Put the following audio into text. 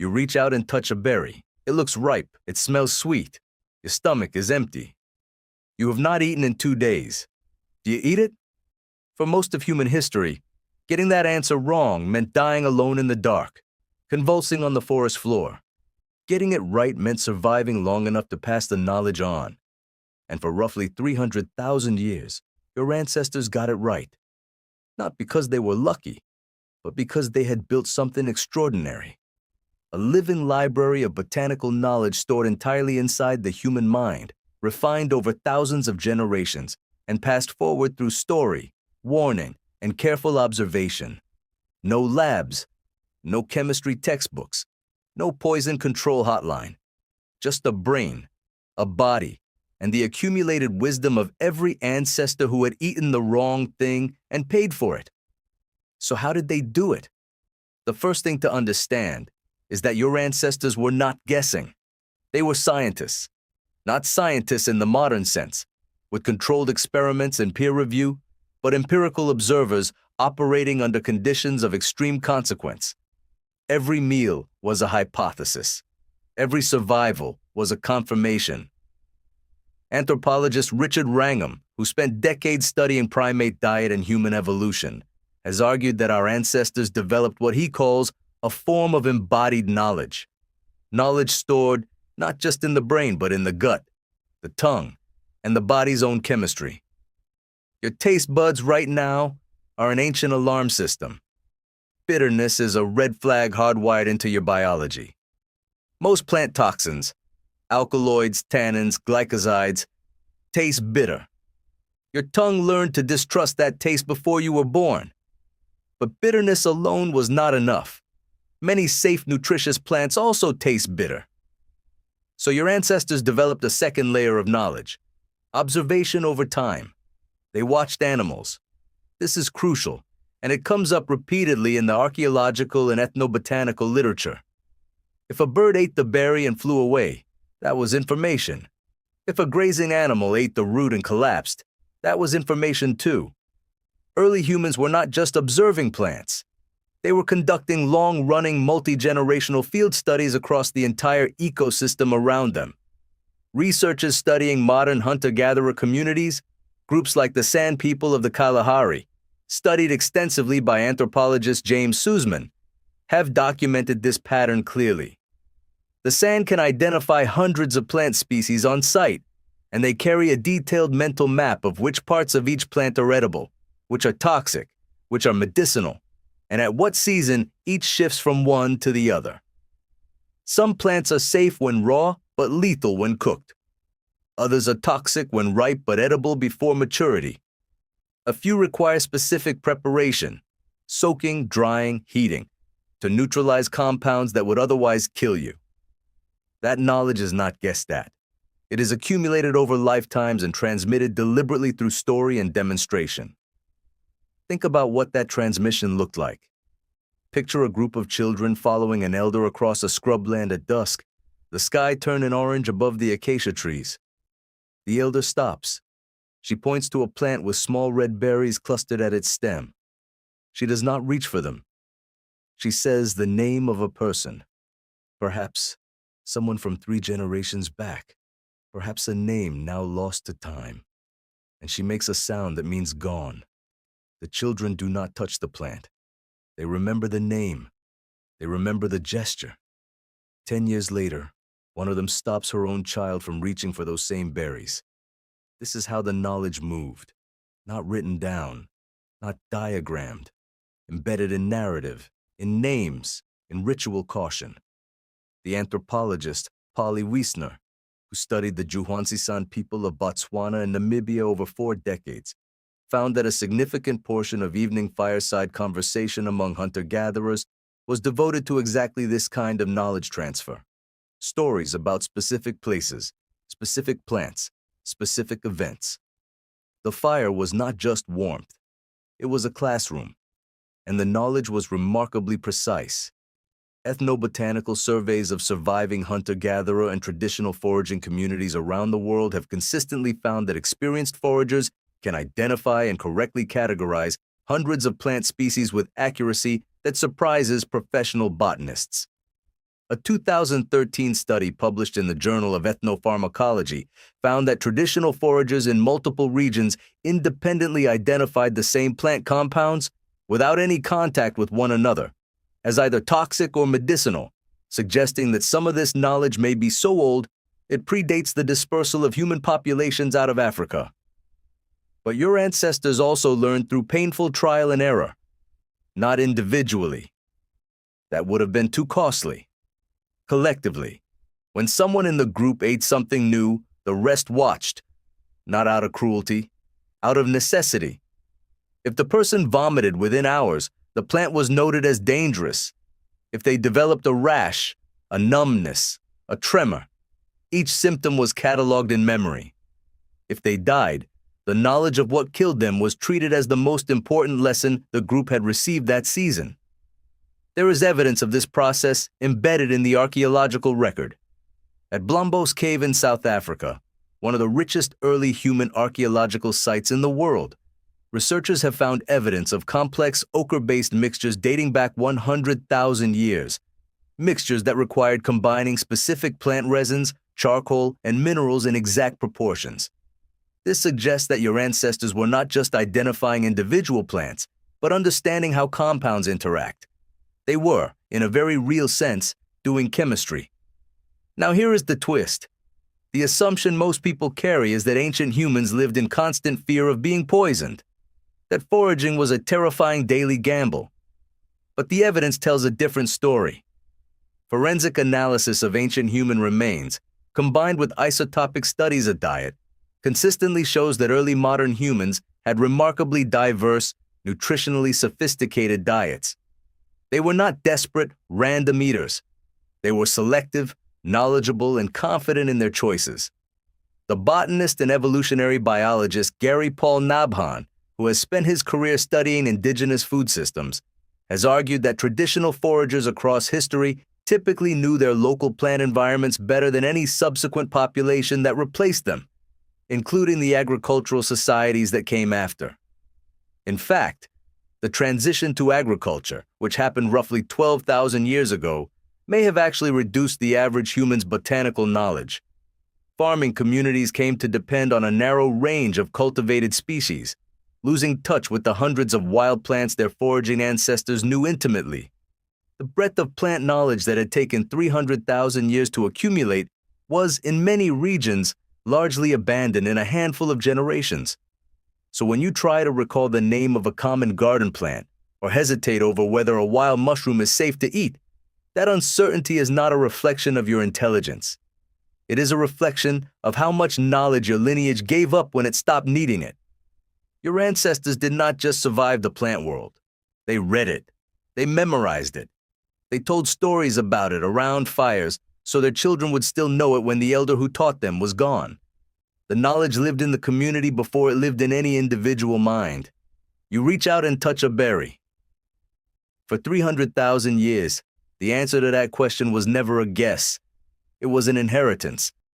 You reach out and touch a berry. It looks ripe. It smells sweet. Your stomach is empty. You have not eaten in 2 days. Do you eat it? For most of human history, getting that answer wrong meant dying alone in the dark, convulsing on the forest floor. Getting it right meant surviving long enough to pass the knowledge on. And for roughly 300,000 years, your ancestors got it right. Not because they were lucky, but because they had built something extraordinary. A living library of botanical knowledge stored entirely inside the human mind, refined over thousands of generations, and passed forward through story, warning, and careful observation. No labs, no chemistry textbooks, no poison control hotline. Just a brain, a body, and the accumulated wisdom of every ancestor who had eaten the wrong thing and paid for it. So how did they do it? The first thing to understand is that your ancestors were not guessing. They were scientists. Not scientists in the modern sense, with controlled experiments and peer review, but empirical observers operating under conditions of extreme consequence. Every meal was a hypothesis. Every survival was a confirmation. Anthropologist Richard Wrangham, who spent decades studying primate diet and human evolution, has argued that our ancestors developed what he calls a form of embodied knowledge. Knowledge stored not just in the brain, but in the gut, the tongue, and the body's own chemistry. Your taste buds right now are an ancient alarm system. Bitterness is a red flag hardwired into your biology. Most plant toxins, alkaloids, tannins, glycosides, taste bitter. Your tongue learned to distrust that taste before you were born. But bitterness alone was not enough. Many safe, nutritious plants also taste bitter. So your ancestors developed a second layer of knowledge, observation over time. They watched animals. This is crucial, and it comes up repeatedly in the archaeological and ethnobotanical literature. If a bird ate the berry and flew away, that was information. If a grazing animal ate the root and collapsed, that was information too. Early humans were not just observing plants. They were conducting long-running, multi-generational field studies across the entire ecosystem around them. Researchers studying modern hunter-gatherer communities, groups like the Sand People of the Kalahari, studied extensively by anthropologist James Suzman, have documented this pattern clearly. The Sand can identify hundreds of plant species on site, and they carry a detailed mental map of which parts of each plant are edible, which are toxic, which are medicinal, and at what season each shifts from one to the other. Some plants are safe when raw, but lethal when cooked. Others are toxic when ripe but edible before maturity. A few require specific preparation, soaking, drying, heating, to neutralize compounds that would otherwise kill you. That knowledge is not guessed at. It is accumulated over lifetimes and transmitted deliberately through story and demonstration. Think about what that transmission looked like. Picture a group of children following an elder across a scrubland at dusk, the sky turning orange above the acacia trees. The elder stops. She points to a plant with small red berries clustered at its stem. She does not reach for them. She says the name of a person. Perhaps someone from 3 generations back. Perhaps a name now lost to time. And she makes a sound that means gone. The children do not touch the plant. They remember the name. They remember the gesture. 10 years later, one of them stops her own child from reaching for those same berries. This is how the knowledge moved. Not written down, not diagrammed, embedded in narrative, in names, in ritual caution. The anthropologist Polly Wiessner, who studied the Juhwansisan people of Botswana and Namibia over 4 decades, found that a significant portion of evening fireside conversation among hunter-gatherers was devoted to exactly this kind of knowledge transfer. Stories about specific places, specific plants, specific events. The fire was not just warmth. It was a classroom, and the knowledge was remarkably precise. Ethnobotanical surveys of surviving hunter-gatherer and traditional foraging communities around the world have consistently found that experienced foragers can identify and correctly categorize hundreds of plant species with accuracy that surprises professional botanists. A 2013 study published in the Journal of Ethnopharmacology found that traditional foragers in multiple regions independently identified the same plant compounds without any contact with one another as either toxic or medicinal, suggesting that some of this knowledge may be so old it predates the dispersal of human populations out of Africa. But your ancestors also learned through painful trial and error, not individually. That would have been too costly. Collectively, when someone in the group ate something new, the rest watched, not out of cruelty, out of necessity. If the person vomited within hours, the plant was noted as dangerous. If they developed a rash, a numbness, a tremor, each symptom was cataloged in memory. If they died, the knowledge of what killed them was treated as the most important lesson the group had received that season. There is evidence of this process embedded in the archaeological record. At Blombos Cave in South Africa, one of the richest early human archaeological sites in the world, researchers have found evidence of complex ochre-based mixtures dating back 100,000 years, mixtures that required combining specific plant resins, charcoal, and minerals in exact proportions. This suggests that your ancestors were not just identifying individual plants, but understanding how compounds interact. They were, in a very real sense, doing chemistry. Now here is the twist. The assumption most people carry is that ancient humans lived in constant fear of being poisoned, that foraging was a terrifying daily gamble. But the evidence tells a different story. Forensic analysis of ancient human remains, combined with isotopic studies of diet, consistently shows that early modern humans had remarkably diverse, nutritionally sophisticated diets. They were not desperate, random eaters. They were selective, knowledgeable, and confident in their choices. The botanist and evolutionary biologist Gary Paul Nabhan, who has spent his career studying indigenous food systems, has argued that traditional foragers across history typically knew their local plant environments better than any subsequent population that replaced them, including the agricultural societies that came after. In fact, the transition to agriculture, which happened roughly 12,000 years ago, may have actually reduced the average human's botanical knowledge. Farming communities came to depend on a narrow range of cultivated species, losing touch with the hundreds of wild plants their foraging ancestors knew intimately. The breadth of plant knowledge that had taken 300,000 years to accumulate was, in many regions, largely abandoned in a handful of generations. So when you try to recall the name of a common garden plant or hesitate over whether a wild mushroom is safe to eat, that uncertainty is not a reflection of your intelligence. It is a reflection of how much knowledge your lineage gave up when it stopped needing it. Your ancestors did not just survive the plant world. They read it. They memorized it. They told stories about it around fires so their children would still know it when the elder who taught them was gone. The knowledge lived in the community before it lived in any individual mind. You reach out and touch a berry. For 300,000 years, the answer to that question was never a guess. It was an inheritance,